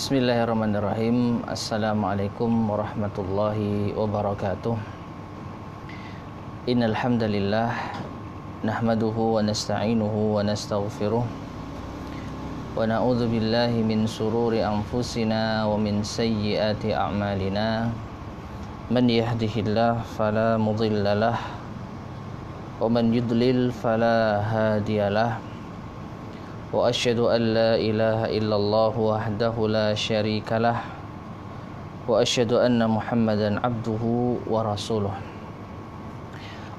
Bismillahirrahmanirrahim. Assalamualaikum warahmatullahi wabarakatuh. Innal hamdalillah nahmaduhu wa nasta'inuhu wa nastaghfiruh wa na'udzu billahi min shururi anfusina wa min sayyiati a'malina. Man yahdihillahu fala mudhillalah wa man yudlil fala hadiyalah. Wa asyhadu an la ilaha illallah wahdahu la syarikalah wa asyhadu anna Muhammadan abduhu wa rasuluh.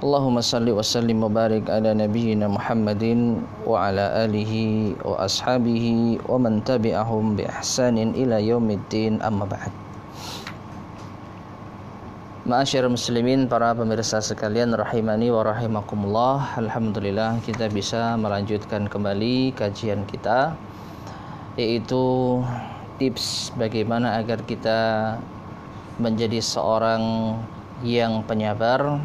Allahumma salli wa sallim wa barik ala nabiyyina Muhammadin wa ala alihi wa ashabihi wa man tabi'ahum bi ihsanin ila yaumiddin, amma ba'd. Ma'asyiral muslimin, para pemirsa sekalian rahimani wa rahimakumullah. Alhamdulillah kita bisa melanjutkan kembali kajian kita, yaitu tips bagaimana agar kita menjadi seorang yang penyabar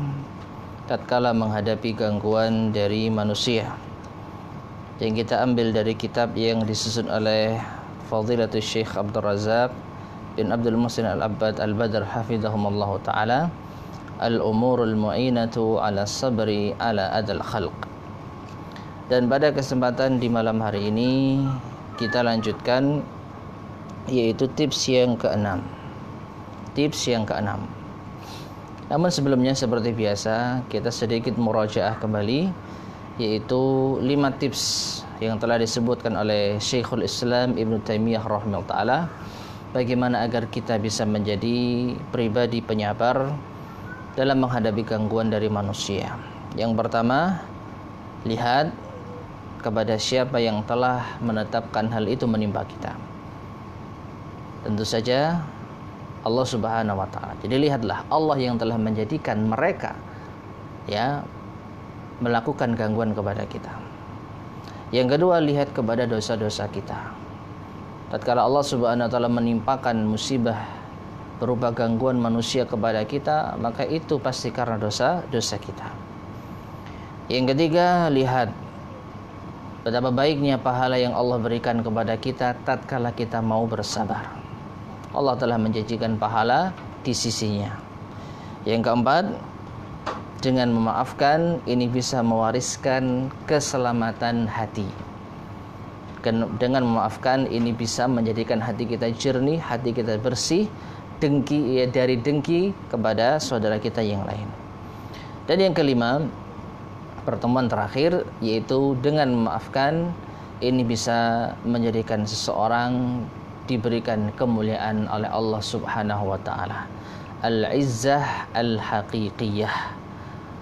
tatkala menghadapi gangguan dari manusia. Yang kita ambil dari kitab yang disusun oleh Fadilatul Syekh Abdul Razak bin Abdul Muhsin Al-Abbad Al-Badr hafidhahumallahu ta'ala, Al-Umurul Mu'inatu ala Sabri ala Adal Khalq. Dan pada kesempatan di malam hari ini kita lanjutkan, yaitu tips yang keenam. Namun sebelumnya seperti biasa kita sedikit murajaah kembali, yaitu 5 tips yang telah disebutkan oleh Syekhul Islam Ibnu Taimiyah rahimahullah ta'ala, bagaimana agar kita bisa menjadi pribadi penyabar dalam menghadapi gangguan dari manusia. Yang pertama, lihat kepada siapa yang telah menetapkan hal itu menimpa kita. Tentu saja Allah Subhanahu wa ta'ala. Jadi lihatlah Allah yang telah menjadikan mereka melakukan gangguan kepada kita. Yang kedua, lihat kepada dosa-dosa kita. Tatkala Allah Subhanahu wa ta'ala menimpakan musibah berupa gangguan manusia kepada kita, maka itu pasti karena dosa kita. Yang ketiga, lihat betapa baiknya pahala yang Allah berikan kepada kita tatkala kita mau bersabar. Allah telah menjanjikan pahala di sisinya. Yang keempat, dengan memaafkan ini bisa mewariskan keselamatan hati. Dengan memaafkan ini bisa menjadikan hati kita jernih, hati kita bersih dari dengki kepada saudara kita yang lain. Dan yang kelima, pertemuan terakhir, yaitu dengan memaafkan ini bisa menjadikan seseorang diberikan kemuliaan oleh Allah Subhanahu wa ta'ala. Al-izzah al-haqiqiyah,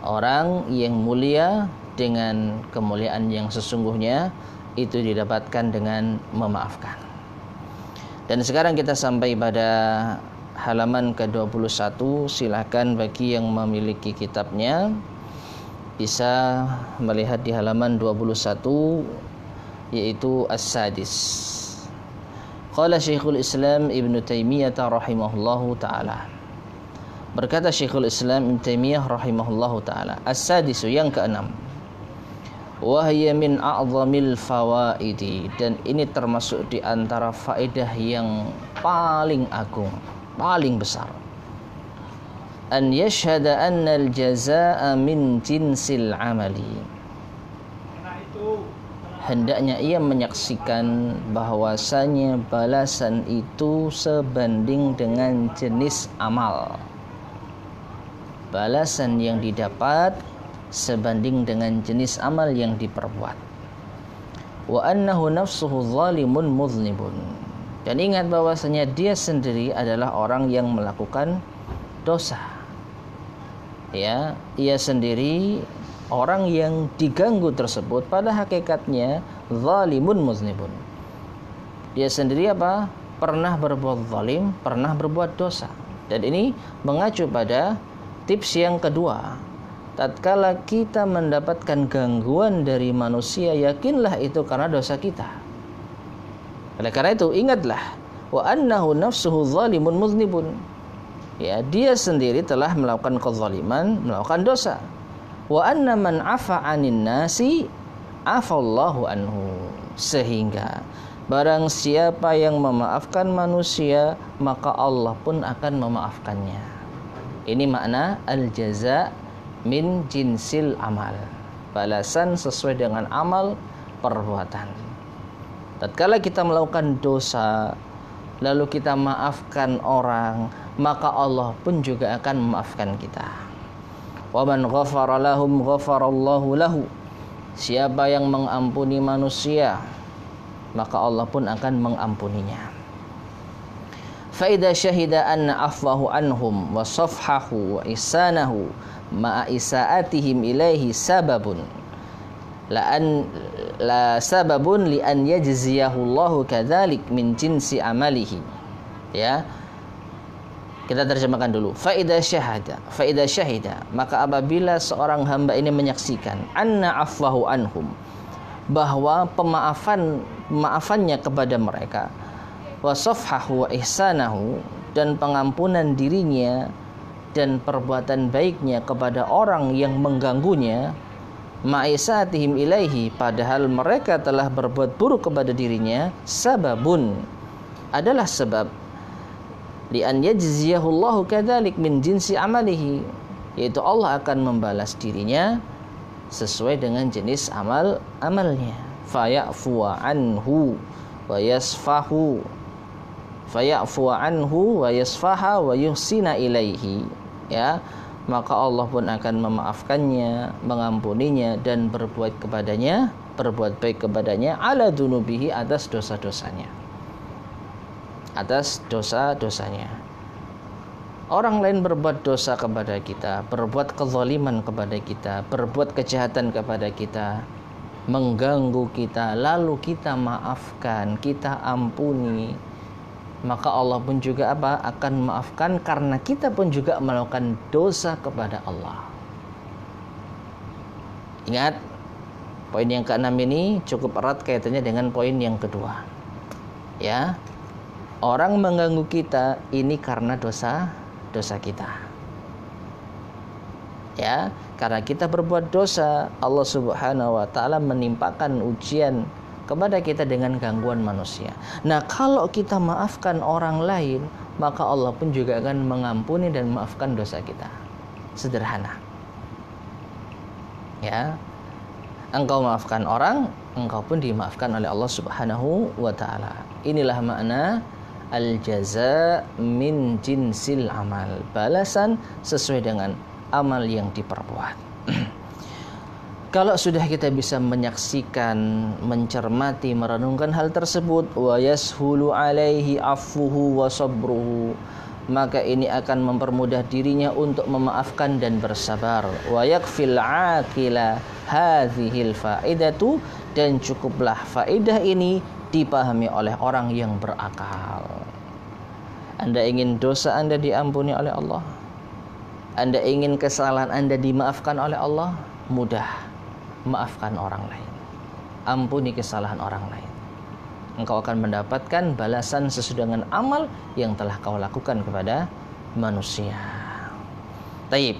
orang yang mulia dengan kemuliaan yang sesungguhnya itu didapatkan dengan memaafkan. Dan sekarang kita sampai pada halaman ke-21. Silakan bagi yang memiliki kitabnya bisa melihat di halaman 21, yaitu As-Sadis. Qala Syekhul Islam Ibnu Taimiyah rahimahullahu ta'ala. Berkata Syekhul Islam Ibnu Taimiyah rahimahullahu ta'ala, As-Sadisu, yang keenam, wahya min a'zamil fawaidi, dan ini termasuk di antara faedah yang paling agung, paling besar. An yashhada anna al-jazaa'a min jinsil amali. Hendaknya ia menyaksikan bahwasanya balasan itu sebanding dengan jenis amal. Balasan yang didapat sebanding dengan jenis amal yang diperbuat. Wa annahu nafsuhu zalimun mudznibun. Dan ingat bahwasanya dia sendiri adalah orang yang melakukan dosa. Ia sendiri orang yang diganggu tersebut pada hakikatnya zalimun mudznibun. Dia sendiri pernah berbuat zalim, pernah berbuat dosa. Dan ini mengacu pada tips yang kedua. Tatkala kita mendapatkan gangguan dari manusia, yakinlah itu karena dosa kita. Oleh karena itu ingatlah, wa annahu nafsuhu zalimun mudznibun. Dia sendiri telah melakukan kezaliman, melakukan dosa. Wa anna man afa 'anin nasi afallahu anhu. Sehingga Barang siapa yang memaafkan manusia, maka Allah pun akan memaafkannya. Ini makna al-jaza min jinsil amal. Balasan sesuai dengan amal perbuatan. Tatkala kita melakukan dosa, lalu kita maafkan orang, maka Allah pun juga akan memaafkan kita. Wa man ghafara lahum ghafarallahu lahu. Siapa yang mengampuni manusia, maka Allah pun akan mengampuninya. Fa idza syahida anna afwahu anhum wa safhahu wa ihsanahu ma'a isaatihim ilaihi sababun la sababun li an yajziyahu Allahu kadzalik min jinsi amalihi. Ya. Kita terjemahkan dulu. Fa idza syahida, maka apabila seorang hamba ini menyaksikan anna afwahu anhum, bahwa pemaafannya kepada mereka, wa safhahu wa ihsanahu, dan pengampunan dirinya dan perbuatan baiknya kepada orang yang mengganggunya, ma'isatihim ilaihi, padahal mereka telah berbuat buruk kepada dirinya, sababun, adalah sebab, li an yajziyahullahu kadzalik min jinsi amalihi, yaitu Allah akan membalas dirinya sesuai dengan jenis amalnya. Faya'fu anhu wa yasfahu, faya'fu anhu wa yasfaha wa yuhsina ilaihi. Ya, maka Allah pun akan memaafkannya, mengampuninya, dan berbuat baik kepadanya ala dunubihi, atas dosa-dosanya. Orang lain berbuat dosa kepada kita, berbuat kezaliman kepada kita, berbuat kejahatan kepada kita, mengganggu kita, lalu kita maafkan, kita ampuni, maka Allah pun juga akan memaafkan, karena kita pun juga melakukan dosa kepada Allah. Ingat, poin yang ke-6 ini cukup erat kaitannya dengan poin yang kedua. Ya, orang mengganggu kita ini karena dosa kita. Ya, karena kita berbuat dosa, Allah Subhanahu wa taala menimpakan ujian kepada kita dengan gangguan manusia. Nah, kalau kita maafkan orang lain, maka Allah pun juga akan mengampuni dan memaafkan dosa kita. Sederhana. Ya. Engkau maafkan orang, engkau pun dimaafkan oleh Allah Subhanahu wa taala. Inilah makna al-jaza min jinsil amal. Balasan sesuai dengan amal yang diperbuat. Kalau sudah kita bisa menyaksikan, mencermati, merenungkan hal tersebut, wa yashulu alaihi afuhu wa sabruhu, maka ini akan mempermudah dirinya untuk memaafkan dan bersabar. Wa yakfil aqila hadhil faidatu, dan cukuplah faedah ini dipahami oleh orang yang berakal. Anda ingin dosa Anda diampuni oleh Allah, Anda ingin kesalahan Anda dimaafkan oleh Allah, mudah, maafkan orang lain, ampuni kesalahan orang lain. Engkau akan mendapatkan balasan sesuai dengan amal yang telah kau lakukan kepada manusia. Taib.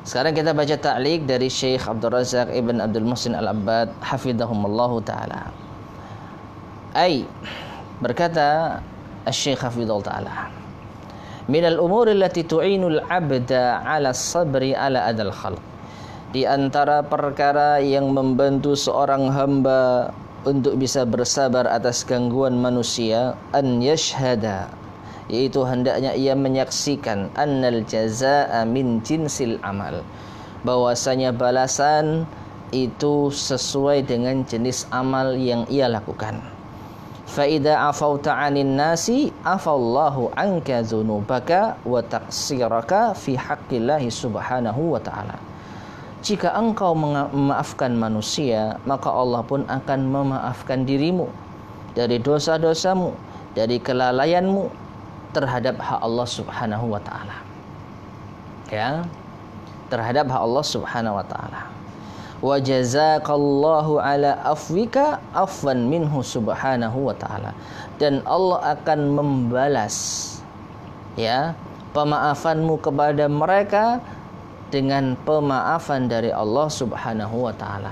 Sekarang kita baca ta'liq dari Syekh Abdul Razak Ibn Abdul Muhsin Al-Abbad hafidhahumullahu ta'ala. Berkata Syekh hafidhahullah ta'ala, minal umuri allati tu'inul abda ala sabri ala adal khalq, di antara perkara yang membantu seorang hamba untuk bisa bersabar atas gangguan manusia, an yashhada, yaitu hendaknya ia menyaksikan annal jazaa'a min jinsil amal, bahwasanya balasan itu sesuai dengan jenis amal yang ia lakukan. Fa idza afauta 'anin nasi afallahu 'anka dzunubaka wa taqsiraka fi haqqillahi subhanahu wa ta'ala. Jika engkau memaafkan manusia, maka Allah pun akan memaafkan dirimu dari dosa-dosamu, dari kelalaianmu terhadap hak Allah Subhanahu wa ta'ala. Ya, terhadap hak Allah Subhanahu wa ta'ala. Wa jazakallahu ala afwika afwan minhu subhanahu wa ta'ala, dan Allah akan membalas ya pemaafanmu kepada mereka dengan pemaafan dari Allah Subhanahu wa ta'ala.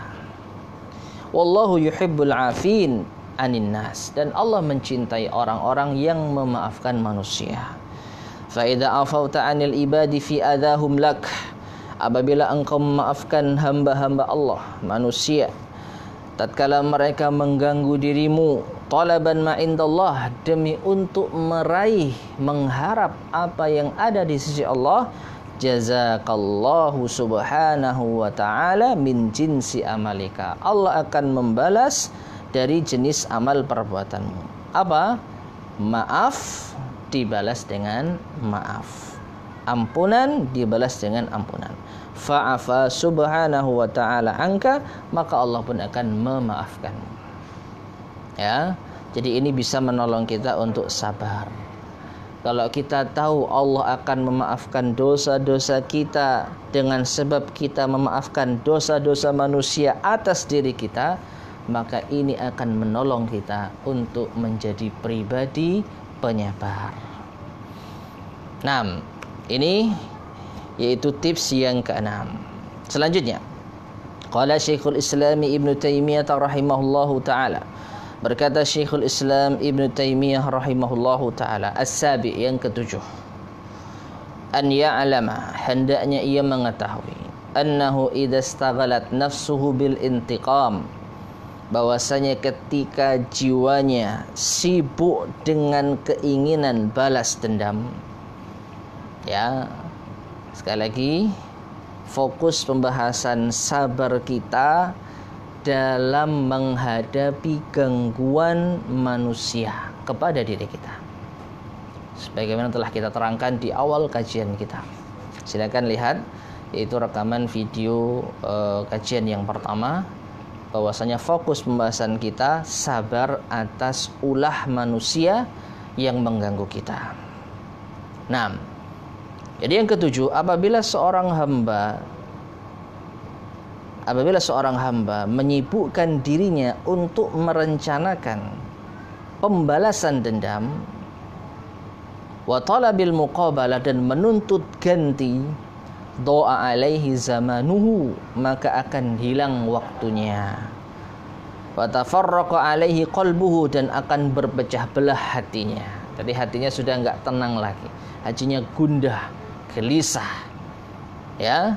Wallahu yuhibbul afin, anin nas, dan Allah mencintai orang-orang yang memaafkan manusia. Fa idza afauta 'anil ibadi fi adahum lak, apabila engkau memaafkan hamba-hamba Allah, manusia, tatkala mereka mengganggu dirimu, talaban ma indallah, demi untuk meraih, mengharap apa yang ada di sisi Allah, jazakallahu subhanahu wa ta'ala min jinsi amalika, Allah akan membalas dari jenis amal perbuatanmu. Apa? Maaf dibalas dengan maaf, ampunan dibalas dengan ampunan. Fa'afa subhanahu wa ta'ala angka, maka Allah pun akan memaafkanmu. Ya, jadi ini bisa menolong kita untuk sabar. Kalau kita tahu Allah akan memaafkan dosa-dosa kita dengan sebab kita memaafkan dosa-dosa manusia atas diri kita, maka ini akan menolong kita untuk menjadi pribadi penyabar. Nah, ini yaitu tips yang ke-6. Selanjutnya, qala Syekhul Islam Ibnu Taimiyah rahimahullahu taala, berkata Syekhul Islam Ibnu Taimiyah rahimahullahu taala, as-sabi, yang ke-7, an ya'lama, hendaknya ia mengetahui, annahu idza istaghalat nafsuhu bil intiqam, bahwasanya ketika jiwanya sibuk dengan keinginan balas dendam. Ya, sekali lagi, fokus pembahasan sabar kita dalam menghadapi gangguan manusia kepada diri kita, sebagaimana telah kita terangkan di awal kajian kita. Silakan lihat, yaitu rekaman video kajian yang pertama, bahwasanya fokus pembahasan kita sabar atas ulah manusia yang mengganggu kita. Nah, jadi yang ke-7, apabila seorang hamba menyibukkan dirinya untuk merencanakan pembalasan dendam, wa talabil muqabalah, dan menuntut ganti, doa alaihi zamanuhu, maka akan hilang waktunya, wa tafarraqa alaihi qalbuhu, dan akan berpecah belah hatinya. Jadi hatinya sudah enggak tenang lagi, hatinya gundah, gelisah, ya.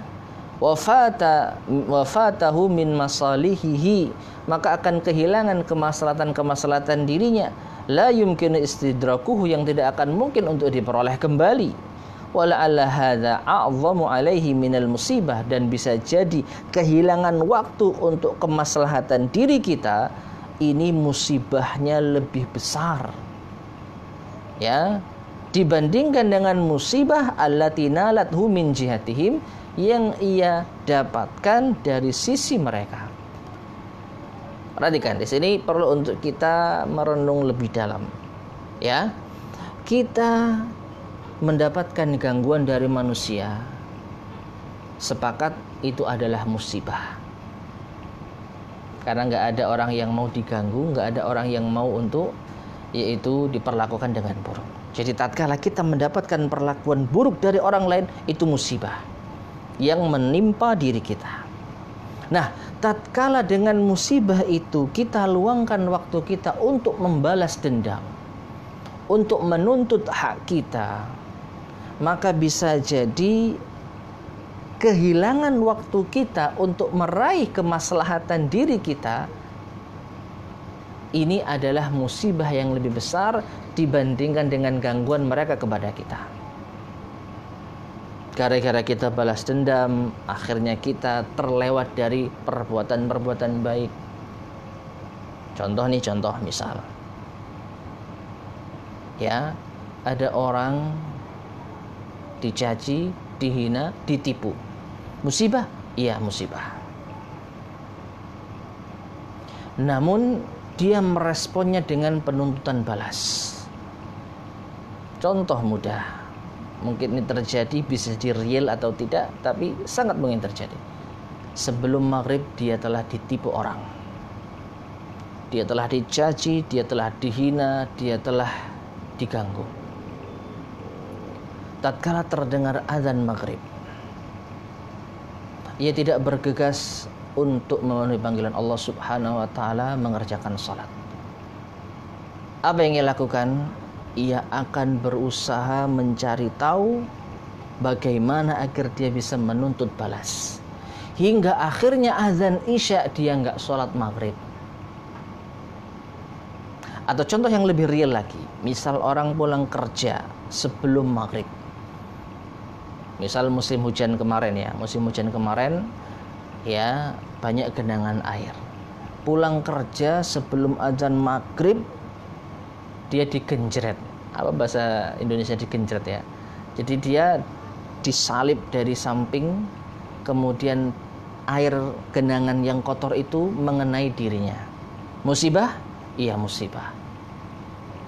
Wafatahu min masalihihi, maka akan kehilangan kemaslahatan dirinya, la yumkinu istidrakuhu, yang tidak akan mungkin untuk diperoleh kembali. Wala'alla hadza a'zamu alaihi minal musibah, dan bisa jadi kehilangan waktu untuk kemaslahatan diri kita ini musibahnya lebih besar, ya, dibandingkan dengan musibah allati nalathu min jihatihim, yang ia dapatkan dari sisi mereka. Perhatikan, di sini perlu untuk kita merenung lebih dalam. Ya, kita mendapatkan gangguan dari manusia, sepakat itu adalah musibah. Karena nggak ada orang yang mau diganggu, nggak ada orang yang mau untuk yaitu diperlakukan dengan buruk. Jadi tatkala kita mendapatkan perlakuan buruk dari orang lain, itu musibah yang menimpa diri kita. Nah, tatkala dengan musibah itu kita luangkan waktu kita untuk membalas dendam, untuk menuntut hak kita, maka bisa jadi kehilangan waktu kita untuk meraih kemaslahatan diri kita. Ini adalah musibah yang lebih besar dibandingkan dengan gangguan mereka kepada kita. Gara-gara kita balas dendam, akhirnya kita terlewat dari perbuatan-perbuatan baik. Contoh misal, ya, ada orang dicaci, dihina, ditipu. Musibah? Iya, musibah. Namun dia meresponnya dengan penuntutan balas. Contoh mudah, mungkin ini terjadi, bisa jadi real atau tidak, tapi sangat mungkin terjadi. Sebelum maghrib dia telah ditipu orang, dia telah dicaci, dia telah dihina, dia telah diganggu. Tatkala terdengar azan maghrib, ia tidak bergegas untuk memenuhi panggilan Allah Subhanahu wa ta'ala mengerjakan salat. Apa yang ia lakukan? Ia akan berusaha mencari tahu bagaimana agar dia bisa menuntut balas. Hingga akhirnya azan isya dia nggak sholat maghrib. Atau contoh yang lebih real lagi, misal orang pulang kerja sebelum maghrib. Misal musim hujan kemarin ya banyak genangan air. Pulang kerja sebelum azan maghrib dia digenjret. Apa bahasa Indonesia digenjret ya? Jadi dia disalib dari samping, kemudian air genangan yang kotor itu mengenai dirinya. Musibah? Iya musibah.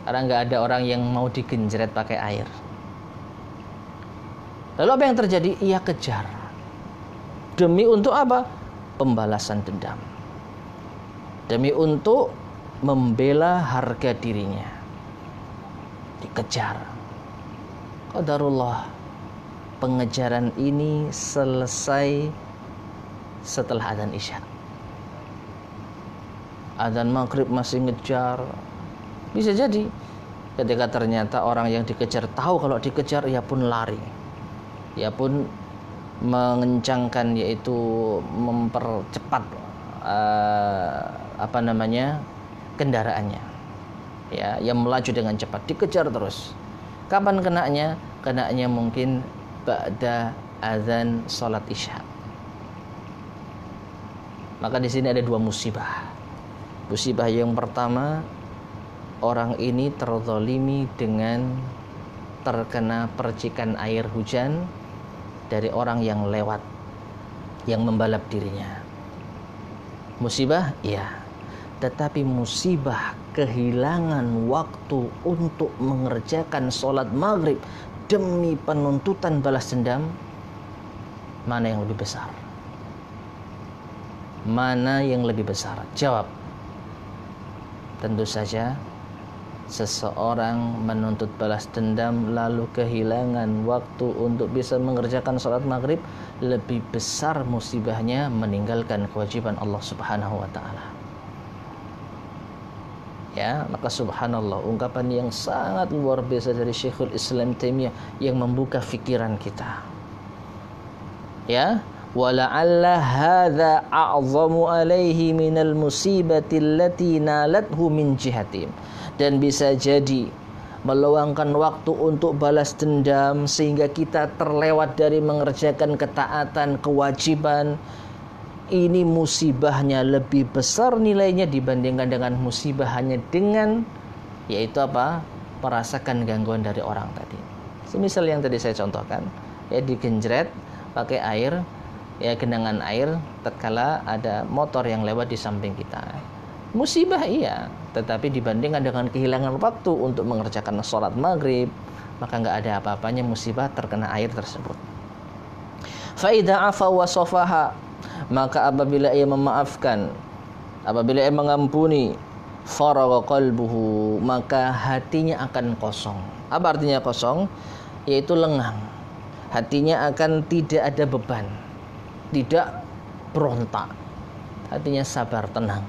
Karena nggak ada orang yang mau digenjret pakai air. Lalu apa yang terjadi? Ia kejar. Demi untuk apa? Pembalasan dendam. Demi untuk membela harga dirinya. Dikejar. Qadarullah, pengejaran ini selesai setelah adzan isya. Adzan maghrib masih ngejar. Bisa jadi ketika ternyata orang yang dikejar tahu kalau dikejar, ia pun lari. Ia pun mengencangkan, yaitu mempercepat kendaraannya. Ya, yang melaju dengan cepat, dikejar terus. Kapan kenanya? Kenanya mungkin ba'da azan salat isya. Maka di sini ada dua musibah. Musibah yang pertama, orang ini terzalimi dengan terkena percikan air hujan dari orang yang lewat, yang membalap dirinya. Musibah, iya. Tetapi musibah kehilangan waktu untuk mengerjakan sholat maghrib demi penuntutan balas dendam, mana yang lebih besar? Mana yang lebih besar? Jawab. Tentu saja seseorang menuntut balas dendam lalu kehilangan waktu untuk bisa mengerjakan sholat maghrib, lebih besar musibahnya meninggalkan kewajiban Allah Subhanahu wa ta'ala. Ya, maka subhanallah, ungkapan yang sangat luar biasa dari Syekhul Islam Taimiyah yang membuka fikiran kita. Ya, wala'alla hadza a'zamu alaihi minal musibati allati nalathu min jihatim. Dan bisa jadi meluangkan waktu untuk balas dendam sehingga kita terlewat dari mengerjakan ketaatan, kewajiban. Ini musibahnya lebih besar nilainya dibandingkan dengan musibah hanya dengan, yaitu apa? Merasakan gangguan dari orang tadi. Semisal yang tadi saya contohkan, ya digenjret pakai air, ya genangan air tatkala ada motor yang lewat di samping kita. Musibah iya, tetapi dibandingkan dengan kehilangan waktu untuk mengerjakan sholat maghrib, maka nggak ada apa-apanya musibah terkena air tersebut. Faida afa wa sofaha, maka apabila ia memaafkan, apabila ia mengampuni, faragha qalbuhu, maka hatinya akan kosong. Apa artinya kosong? Yaitu lengang. Hatinya akan tidak ada beban, tidak berontak. Hatinya sabar, tenang.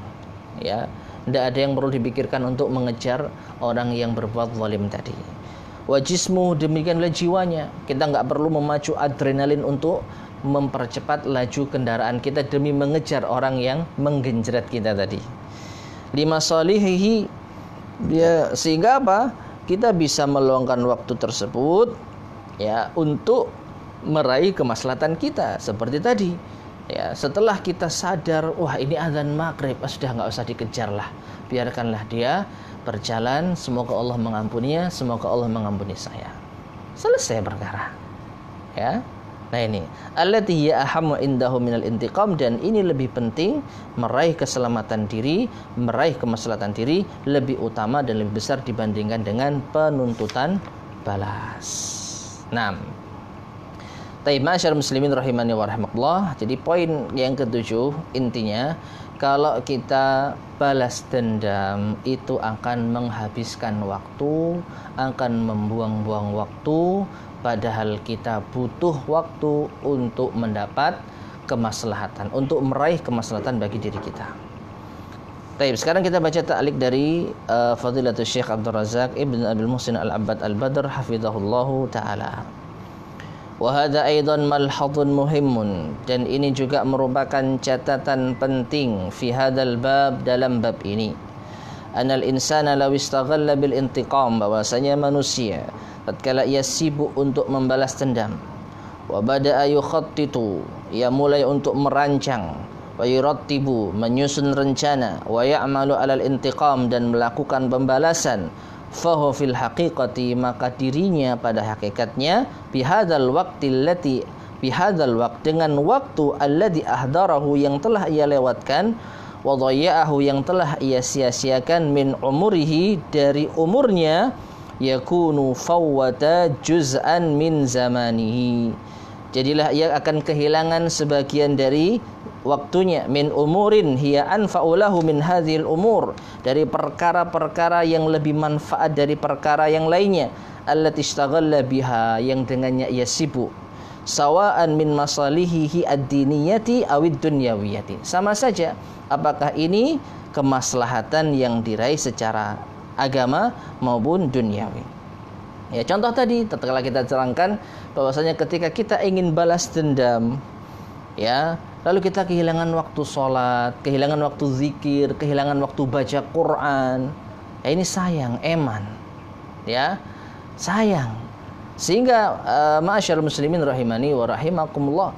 Ya, tidak ada yang perlu dipikirkan untuk mengejar orang yang berbuat zalim tadi. Wa jismu, demikianlah jiwanya. Kita nggak perlu memacu adrenalin untuk mempercepat laju kendaraan kita demi mengejar orang yang menggenjret kita tadi. Lima solihihi, dia sehingga apa? Kita bisa meluangkan waktu tersebut ya untuk meraih kemaslahatan kita seperti tadi. Ya, setelah kita sadar, wah ini azan maghrib, sudah nggak usah dikejar lah, biarkanlah dia berjalan. Semoga Allah mengampuninya, semoga Allah mengampuni saya. Selesai perkara. Ya. Nah ini, allati hiya ahammu indahu minal intiqam, dan ini lebih penting, meraih keselamatan diri, meraih kemaslahatan diri lebih utama dan lebih besar dibandingkan dengan penuntutan balas. 6. Taib ma'asyar muslimin rahimani wa rahmatullah. Jadi poin yang ketujuh, intinya kalau kita balas dendam itu akan menghabiskan waktu, akan membuang-buang waktu, padahal kita butuh waktu untuk mendapat kemaslahatan, untuk meraih kemaslahatan bagi diri kita. Baik, sekarang kita baca ta'liq dari Fadilatul Syekh Abdul Razak Ibn Abil Muhsin Al-Abbad Al-Badr hafizahullahu ta'ala. Wa hadza aidan malhadun muhimmun, dan ini juga merupakan catatan penting fi hadzal bab, dalam bab ini. Anal insana law istaghalla bil intiqam, bahwasanya manusia tatkala ia sibuk untuk membalas dendam, wa bada'a yukhattitu, ia mulai untuk merancang, wa yurattibu, menyusun rencana, wa ya'malu alal intiqam, dan melakukan pembalasan, fahu fil haqiqati, maka dirinya pada hakikatnya bihadzal waqt, dengan waktu alladhi ahdarahu, yang telah ia lewatkan, wa dhayya'ahu, yang telah ia sia-siakan, min umurihi, dari umurnya, yakunu fawwata juz'an min zamanihi, jadilah ia akan kehilangan sebagian dari waktunya, min umurin hiya anfa'u lahu min hadhil umur, dari perkara-perkara yang lebih manfaat dari perkara yang lainnya, allati istaghalla biha, yang dengannya ia sibuk, sawa'an min masalihihi ad-diniyati awid dunyawiyati, sama saja apakah ini kemaslahatan yang diraih secara agama maupun duniawi. Ya, contoh tadi tatkala kita terangkan bahwasanya ketika kita ingin balas dendam, ya, lalu kita kehilangan waktu sholat, kehilangan waktu zikir, kehilangan waktu baca Quran, ya ini sayang, eman, ya, sayang. Sehingga ma'asyarul muslimin rahimani wa rahimakumullah,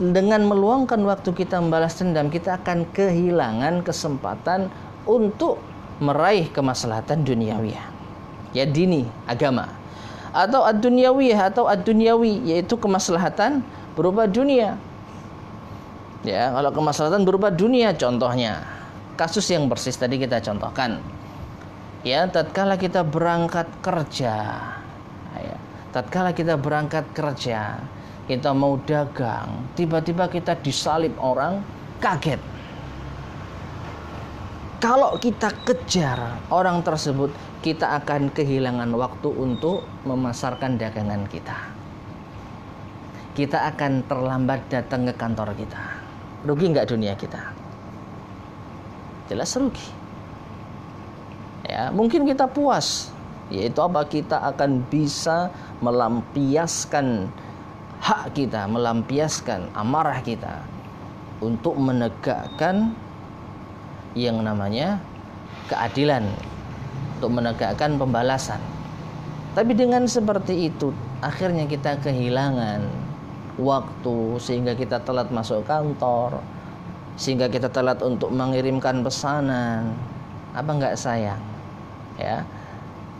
dengan meluangkan waktu kita membalas dendam, kita akan kehilangan kesempatan untuk meraih kemaslahatan duniawiyah, ya, dini, agama, atau ad-dunyawiyah atau ad-dunyawi, yaitu kemaslahatan berupa dunia. Ya, kalau kemaslahatan berupa dunia, contohnya kasus yang persis tadi kita contohkan. Ya, tatkala kita berangkat kerja, ya, tatkala kita berangkat kerja, kita mau dagang, tiba-tiba kita disalib orang, kaget. Kalau kita kejar orang tersebut, kita akan kehilangan waktu untuk memasarkan dagangan kita. Kita akan terlambat datang ke kantor kita. Rugi nggak dunia kita? Jelas rugi. Ya, mungkin kita puas, yaitu apa? Kita akan bisa melampiaskan hak kita, melampiaskan amarah kita untuk menegakkan yang namanya keadilan, untuk menegakkan pembalasan. Tapi dengan seperti itu, akhirnya kita kehilangan waktu, sehingga kita telat masuk kantor, sehingga kita telat untuk mengirimkan pesanan. Apa enggak sayang? Ya.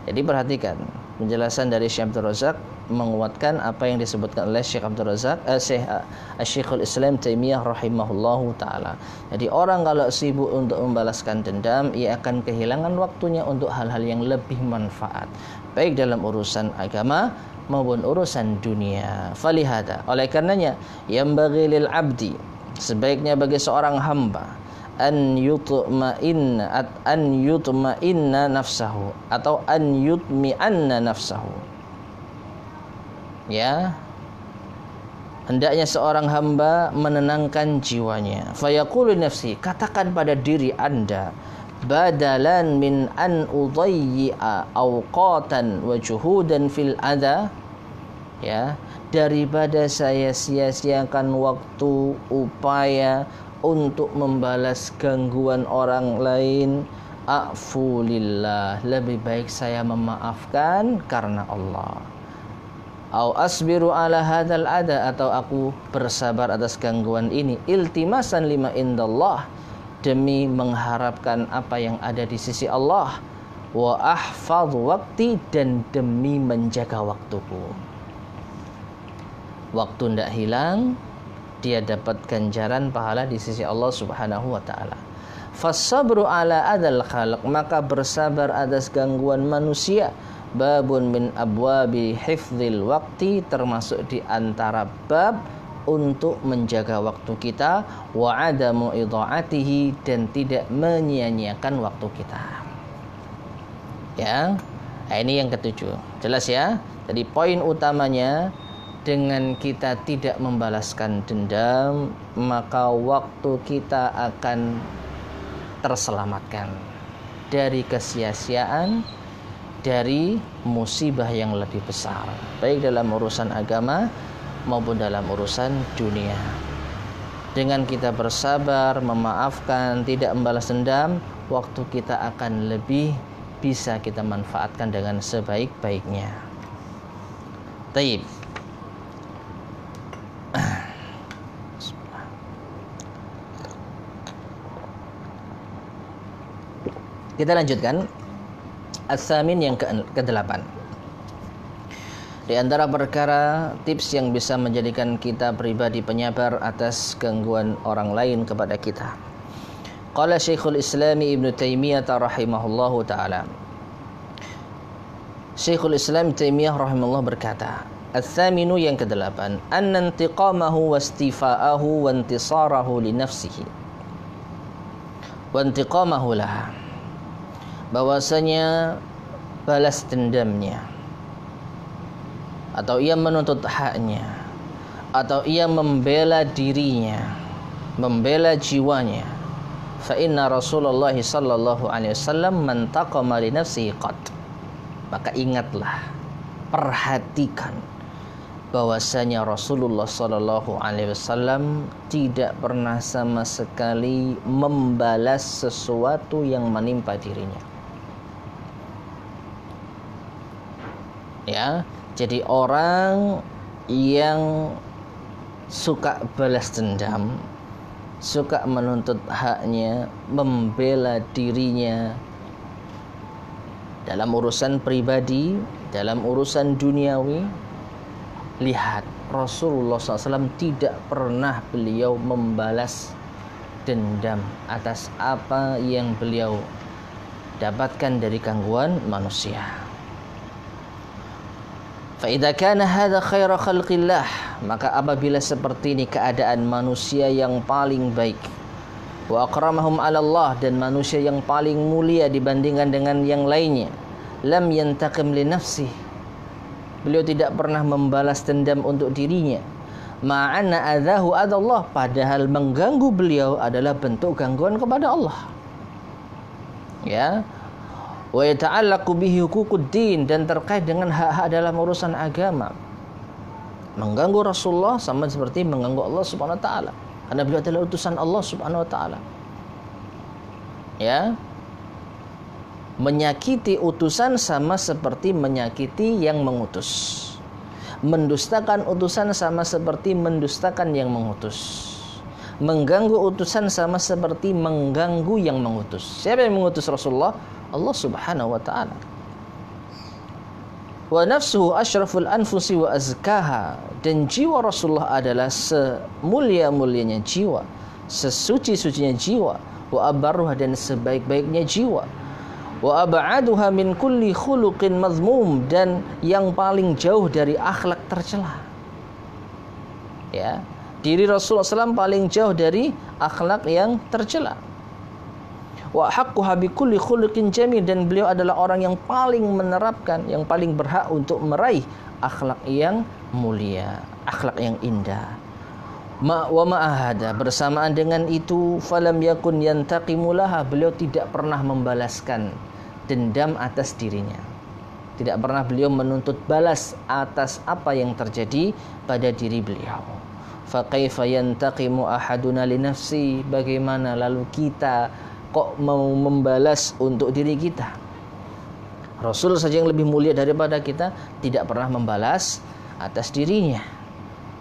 Jadi perhatikan penjelasan dari Syekh Abdul Razak menguatkan apa yang disebutkan oleh Syekh Abdul Razak, Syekhul Islam Taimiyah rahimahullahu taala. Jadi orang kalau sibuk untuk membalaskan dendam, ia akan kehilangan waktunya untuk hal-hal yang lebih manfaat, baik dalam urusan agama maupun urusan dunia. Falihada, oleh karenanya, yang bagi lil abdi, sebaiknya bagi seorang hamba, an yutma'inna nafsahu, atau an yutmi'anna nafsahu. Ya, hendaknya seorang hamba menenangkan jiwanya. Fayaqulu nafsi, katakan pada diri Anda, badalan min an udayyi'a awqatan wa juhudan fil adha, ya, daripada saya sia-siakan waktu, upaya untuk membalas gangguan orang lain, a'fu lillah, lebih baik saya memaafkan karena Allah. Au asbiru ala hadzal ada, atau aku bersabar atas gangguan ini, iltimasan lima indallah, demi mengharapkan apa yang ada di sisi Allah, wa ahfadhu waqti, dan demi menjaga waktuku. Waktu tidak hilang, dia dapat ganjaran pahala di sisi Allah Subhanahu wa taala. Fasabru ala adzal khalq, maka bersabar atas gangguan manusia, babun min abwabi hifdzil waqti, termasuk di antara bab untuk menjaga waktu kita, wa adamu idha'atihi, dan tidak menyia-nyiakan waktu kita. Ya, nah ini yang ketujuh. Jelas ya? Jadi poin utamanya, dengan kita tidak membalaskan dendam, maka waktu kita akan terselamatkan dari kesia-siaan, dari musibah yang lebih besar, baik dalam urusan agama maupun dalam urusan dunia. Dengan kita bersabar, memaafkan, tidak membalas dendam, waktu kita akan lebih bisa kita manfaatkan dengan sebaik-baiknya. Taib. Kita lanjutkan. As-samin yang ke-8. Di antara perkara tips yang bisa menjadikan kita pribadi penyabar atas gangguan orang lain kepada kita. Qala Syekhul Islam Ibnu Taimiyah rahimahullahu taala. Syekhul Islam Taimiyah rahimahullah berkata, "Ats-tsaminu yang ke-8, anna intiqamahu wastifa'ahu wa intisarahu li nafsihi wa intiqamahu laha." Bahwasanya balas dendamnya, atau ia menuntut haknya, atau ia membela dirinya, membela jiwanya, fa inna Rasulullah sallallahu alaihi wasallam man taqama li nafsihi qad. Maka ingatlah, perhatikan bahwasanya Rasulullah sallallahu alaihi wasallam tidak pernah sama sekali membalas sesuatu yang menimpa dirinya. Ya, jadi orang yang suka balas dendam, suka menuntut haknya, membela dirinya dalam urusan pribadi, dalam urusan duniawi, lihat Rasulullah SAW tidak pernah beliau membalas dendam atas apa yang beliau dapatkan dari gangguan manusia. Fa'idha kana hadha khaira khalqillah, maka apabila seperti ini keadaan manusia yang paling baik, wa akramahum 'ala Allah, dan manusia yang paling mulia dibandingkan dengan yang lainnya, lam yantaqim li nafsihi, beliau tidak pernah membalas dendam untuk dirinya, ma'anna adzahu adallah, padahal mengganggu beliau adalah bentuk gangguan kepada Allah. Ya, wa yata'allaqu bihi huququddin, dan terkait dengan hak-hak dalam urusan agama. Mengganggu Rasulullah sama seperti mengganggu Allah Subhanahu wa taala, karena beliau adalah utusan Allah Subhanahu wa taala. Ya, menyakiti utusan sama seperti menyakiti yang mengutus. Mendustakan utusan sama seperti mendustakan yang mengutus. Mengganggu utusan sama seperti mengganggu yang mengutus. Siapa yang mengutus Rasulullah? Allah Subhanahu wa taala. Wa nafsuhu asyraful anfusi wa azkaha, dan jiwa Rasulullah adalah semulia-mulianya jiwa, sesuci-sucinya jiwa, wa abarruha, dan sebaik-baiknya jiwa, wa ab'aduha min kulli khuluqin mazmum, dan yang paling jauh dari akhlak tercela. Ya, diri Rasulullah SAW paling jauh dari akhlak yang tercela. Wa haqquha bi kulli khuluqin jamil, dan beliau adalah orang yang paling menerapkan, yang paling berhak untuk meraih akhlak yang mulia, akhlak yang indah. Wa ma'ahada, bersamaan dengan itu, falam yakun yantaqimu laha, beliau tidak pernah membalaskan dendam atas dirinya. Tidak pernah beliau menuntut balas atas apa yang terjadi pada diri beliau. Fa kaifa yantaqimu ahaduna li nafsi, bagaimana lalu kita kok mau membalas untuk diri kita? Rasul saja yang lebih mulia daripada kita tidak pernah membalas atas dirinya.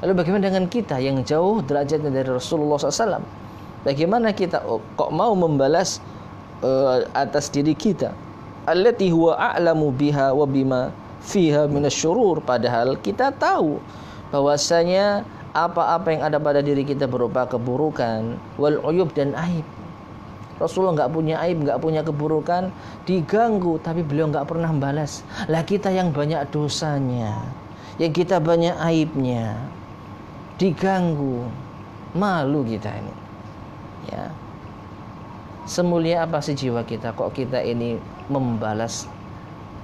Lalu bagaimana dengan kita yang jauh derajatnya dari Rasulullah SAW? Bagaimana kita kok mau membalas atas diri kita? Allati huwa a'lamu biha wa bima fiha minasyurur, padahal kita tahu bahwasanya apa-apa yang ada pada diri kita berupa keburukan, wal uyub, dan aib. Rasulullah nggak punya aib, nggak punya keburukan, diganggu tapi beliau nggak pernah membalas. Lah kita yang banyak dosanya, yang kita banyak aibnya, diganggu, malu kita ini. Ya, semulia apa sih jiwa kita kok kita ini membalas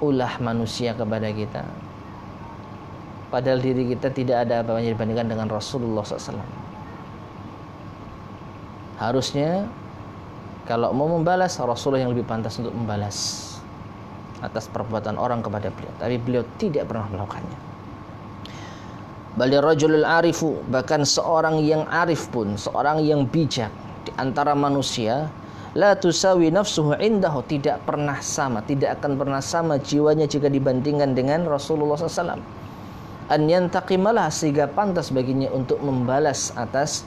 ulah manusia kepada kita, padahal diri kita tidak ada apa-apanya dibandingkan dengan Rasulullah SAW. Harusnya Kalau mau membalas, Rasulullah yang lebih pantas untuk membalas atas perbuatan orang kepada beliau. Tapi beliau tidak pernah melakukannya. Bali rajulul arifu, bahkan seorang yang arif pun, seorang yang bijak di antara manusia, la tusawi nafsuhu indahu, tidak pernah sama, tidak akan pernah sama jiwanya jika dibandingkan dengan Rasulullah SAW. An yantaqimalah, sehingga pantas baginya untuk membalas atas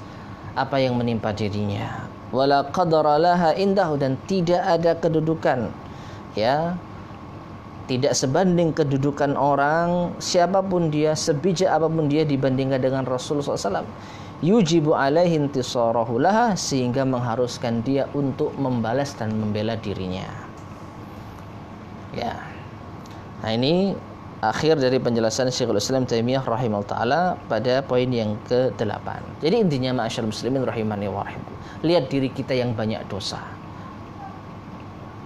apa yang menimpa dirinya. Wala qadara laha indahu, dan tidak ada kedudukan, ya, tidak sebanding kedudukan orang siapapun dia, sebijak apapun dia dibandingkan dengan Rasulullah SAW. Yujibu alaihi intisarahu laha, sehingga mengharuskan dia untuk membalas dan membela dirinya. Ya. Nah, ini akhir dari penjelasan Syekhul Islam Taimiyah rahimahullah taala pada poin yang ke-8. Jadi intinya, ma'asyarul muslimin rahimani wa rahimakumullah, lihat diri kita yang banyak dosa.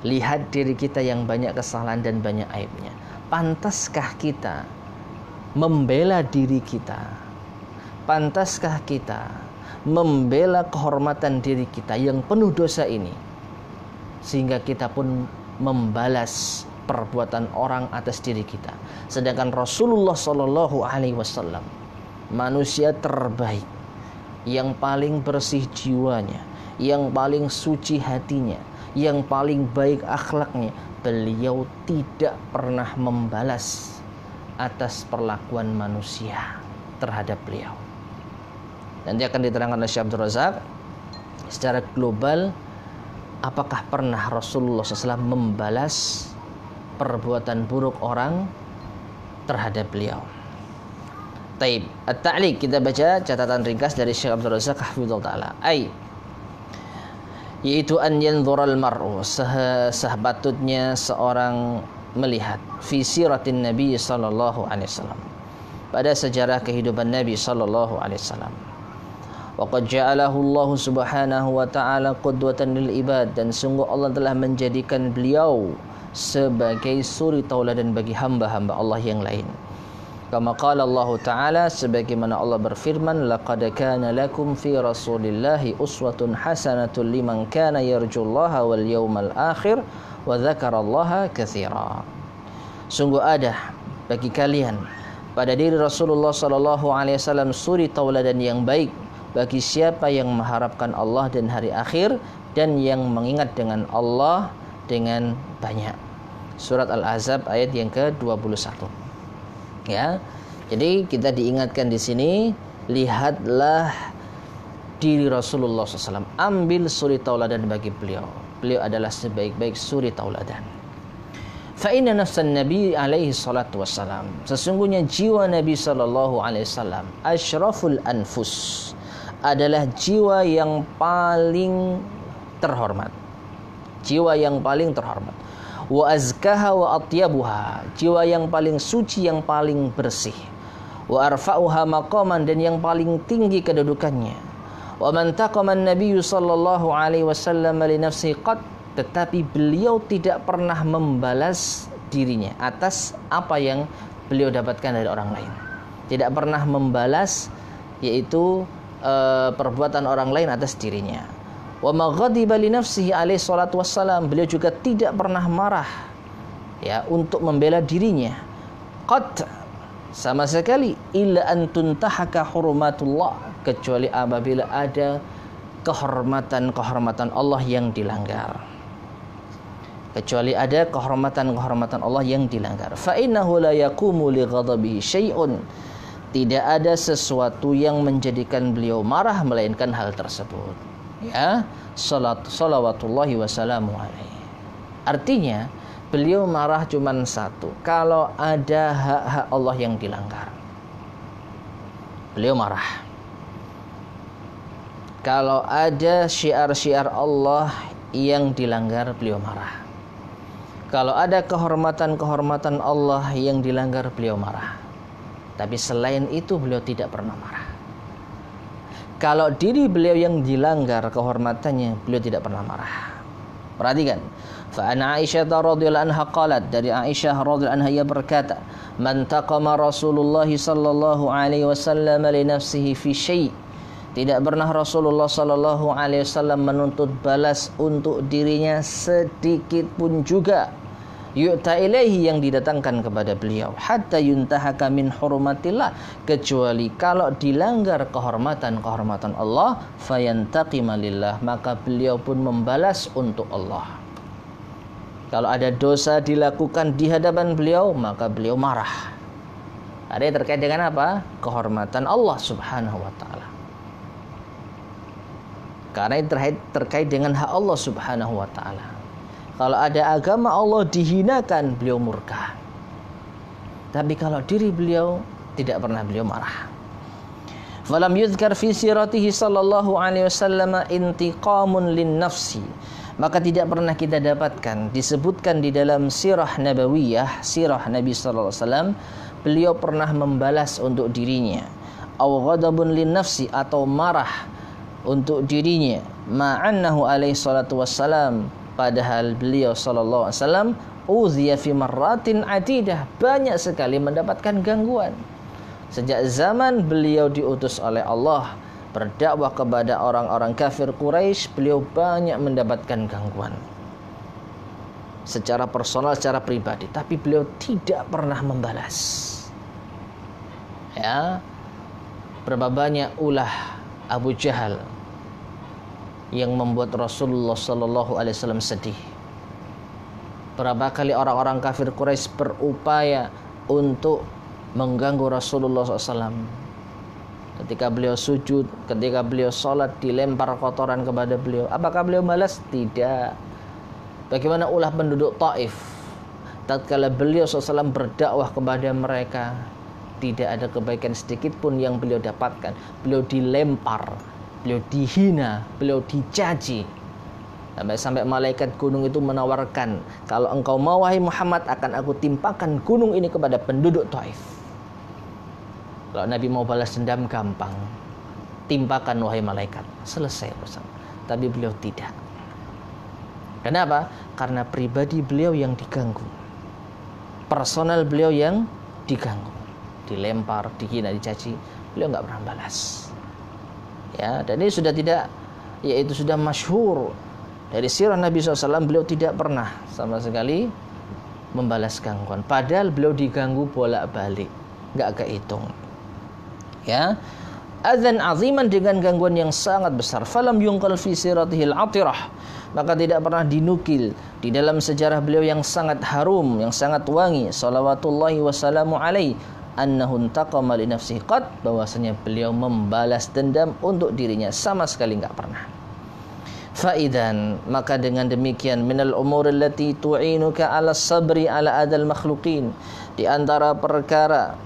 Lihat diri kita yang banyak kesalahan dan banyak aibnya. Pantaskah kita membela diri kita? Pantaskah kita membela kehormatan diri kita yang penuh dosa ini, sehingga kita pun membalas perbuatan orang atas diri kita? Sedangkan Rasulullah Shallallahu Alaihi Wasallam, manusia terbaik, yang paling bersih jiwanya, yang paling suci hatinya, yang paling baik akhlaknya, beliau tidak pernah membalas atas perlakuan manusia terhadap beliau. Nanti akan diterangkan oleh Syekh Abdul Razak secara global, apakah pernah Rasulullah SAW membalas perbuatan buruk orang terhadap beliau. Taib, at-ta'liq, kita baca catatan ringkas dari Syekh Abdul Razak hafizahullah taala. Yaitu an yanzural mar'u, sehabbatutnya seorang melihat fi siratin Nabi sallallahu alaihi wasallam, pada sejarah kehidupan Nabi sallallahu alaihi wasallam. Wa qad ja'alahu Allah subhanahu wa ta'ala qudwatan lil ibad, dan sungguh Allah telah menjadikan beliau sebagai suri tauladan bagi hamba-hamba Allah yang lain. Kama qala Allah Ta'ala, sebagaimana Allah berfirman, laqad kana lakum fi rasulillahi uswatun hasanatun liman kana yarjullaha wal yawmal akhir wa dzakarallaha katsira. Sungguh ada bagi kalian pada diri Rasulullah sallallahu alaihi wasallam suri tauladan yang baik bagi siapa yang mengharapkan Allah dan hari akhir dan yang mengingat dengan Allah dengan banyak. Surat Al-Ahzab ayat yang ke-21. Ya, jadi kita diingatkan di sini, lihatlah diri Rasulullah SAW, ambil suri tauladan bagi beliau. Beliau adalah sebaik-baik suri tauladan. Fa inna nafsan Nabi alaihi salatu wassalam, sesungguhnya jiwa Nabi sallallahu alaihi wasallam, asyraful anfus, adalah jiwa yang paling terhormat. Jiwa yang paling terhormat. Wa azkaha wa atyabuha, jiwa yang paling suci, yang paling bersih. Wa arfa'uha maqaman, dan yang paling tinggi kedudukannya. Wa man taqama an-nabiy sallallahu alaihi wasallam li nafsihi qad, tetapi beliau tidak pernah membalas dirinya atas apa yang beliau dapatkan dari orang lain. Tidak pernah membalas, yaitu perbuatan orang lain atas dirinya. Wa ma ghadiba li nafsihi alaihi salatu wassalam, beliau juga tidak pernah marah, ya, untuk membela dirinya. Qad, sama sekali, illa an tuntahaka hurumatullah, kecuali apabila ada kehormatan-kehormatan Allah yang dilanggar. Kecuali ada kehormatan-kehormatan Allah yang dilanggar. Fa innahu la yaqumu li ghadabihi syai'un, tidak ada sesuatu yang menjadikan beliau marah melainkan hal tersebut. Ya, salawatullahi wassalamu alaihi. Artinya beliau marah cuma satu, kalau ada hak-hak Allah yang dilanggar. Beliau marah kalau ada syiar-syiar Allah yang dilanggar, beliau marah. Kalau ada kehormatan-kehormatan Allah yang dilanggar, beliau marah. Tapi selain itu beliau tidak pernah marah. Kalau diri beliau yang dilanggar kehormatannya, beliau tidak pernah marah. Perhatikan. Fa an Aisyah radhiyallahu anha qalat, dari Aisyah radhiyallahu anha ia berkata, man taqama Rasulullah sallallahu alaihi wasallam li nafsihi fi syai', Tidak pernah Rasulullah sallallahu alaihi wasallam menuntut balas untuk dirinya sedikit pun juga. Yu'ta ilaihi, yang didatangkan kepada beliau, hatta yuntahaka min hurmatillah, kecuali kalau dilanggar kehormatan Allah, fayantaqima lillah, maka beliau pun membalas untuk Allah. Kalau ada dosa dilakukan di hadapan beliau, maka beliau marah. Ada yang terkait dengan apa? Kehormatan Allah subhanahu wa ta'ala. Karena ini terkait dengan hak Allah subhanahu wa ta'ala. Kalau ada agama Allah dihinakan, beliau murka. Tapi kalau diri beliau, tidak pernah beliau marah. Falam yudhkar fi siratihi sallallahu alaihi wasallam intiqamun lin nafsi. Maka tidak pernah kita dapatkan disebutkan di dalam sirah nabawiyah, sirah Nabi sallallahu alaihi wasallam, beliau pernah membalas untuk dirinya. Aw ghadabun lin nafsi, atau marah untuk dirinya. Ma'annahu alaihi salatu wassalam, padahal beliau sallallahu alaihi wasallam uziya fi marratin atidah, banyak sekali mendapatkan gangguan. Sejak zaman beliau diutus oleh Allah berdakwah kepada orang-orang kafir Quraisy, beliau banyak mendapatkan gangguan secara personal, secara pribadi, tapi beliau tidak pernah membalas. Ya, berapa banyak ulah Abu Jahal yang membuat Rasulullah sallallahu alaihi wasallam sedih. Berapa kali orang-orang kafir Quraisy berupaya untuk mengganggu Rasulullah SAW. Ketika beliau sujud, ketika beliau sholat, dilempar kotoran kepada beliau. Apakah beliau balas? Tidak. Bagaimana ulah penduduk Taif? Tatkala beliau SAW berdakwah kepada mereka, tidak ada kebaikan sedikit pun yang beliau dapatkan. Beliau dilempar, beliau dihina, beliau dicaci. Sampai malaikat gunung itu menawarkan, kalau engkau mau wahai Muhammad, akan aku timpakan gunung ini kepada penduduk Taif. Kalau Nabi mau balas dendam gampang, timpakan wahai malaikat, selesai urusan. Tapi beliau tidak. Kenapa? Karena pribadi beliau yang diganggu, personal beliau yang diganggu, dilempar, dihina, dicaci, beliau nggak pernah balas. Ya, dan ini sudah tidak, yaitu sudah masyhur dari sirah Nabi SAW, beliau tidak pernah sama sekali membalas gangguan. Padahal beliau diganggu bolak-balik, nggak kehitung. Ya, adzan aziman, dengan gangguan yang sangat besar. Falam yunqal fi siratihil atirah, maka tidak pernah dinukil di dalam sejarah beliau yang sangat harum, yang sangat wangi, salawatullahi wassalamu alaihi, annahu intaqama li nafsihi qad, bahwasanya beliau membalas dendam untuk dirinya, sama sekali enggak pernah. Faidan, maka dengan demikian, minal umur allati tu'inuka ala sabri ala adal makhluqin, di antara perkara,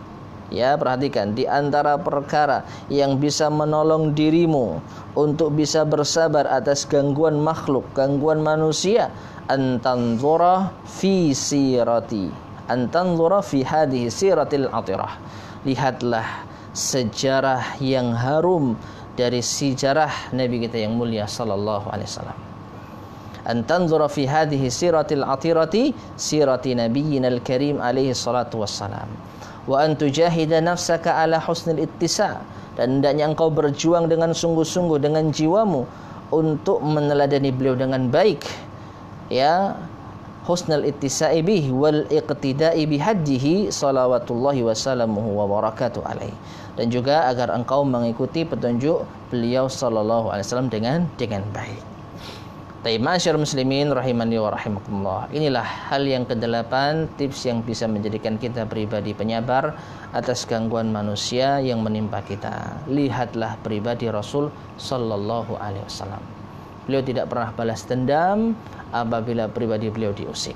ya perhatikan, di antara perkara yang bisa menolong dirimu untuk bisa bersabar atas gangguan makhluk, gangguan manusia, antanzura fi sirati, antanzura fi hadhihi siratil atirah, lihatlah sejarah yang harum dari sejarah Nabi kita yang mulia sallallahu alaihi wasallam. Antanzura fi hadhihi siratil atirati, sirati nabiyyina al-karim alaihi salatu wassalam. Wa an tujahida nafsaka ala husnil ittisa', dan hendaknya engkau berjuang dengan sungguh-sungguh dengan jiwamu untuk meneladani beliau dengan baik, ya, husnul ittisa'i bihi wal iqtida'i bihadihi salawatullahi wassalamuhu wa barakatuh alaihi, dan juga agar engkau mengikuti petunjuk beliau sallallahu alaihi wasallam dengan baik. Baik, masyarakat muslimin rahimani wa rahimakumullah. Inilah hal yang kedelapan, tips yang bisa menjadikan kita pribadi penyabar atas gangguan manusia yang menimpa kita. Lihatlah pribadi Rasul sallallahu alaihi wasallam. Beliau tidak pernah balas dendam apabila pribadi beliau diusik.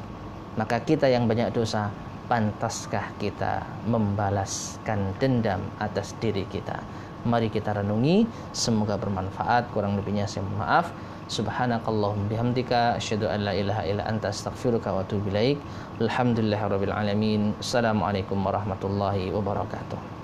Maka kita yang banyak dosa, pantaskah kita membalaskan dendam atas diri kita? Mari kita renungi, semoga bermanfaat. Kurang lebihnya saya mohon maaf. Subhanakallahumma bihamdika asyhadu an la ilaha illa anta astaghfiruka wa atubu ilaik. Alhamdulillahirabbil alamin. Assalamualaikum warahmatullahi wabarakatuh.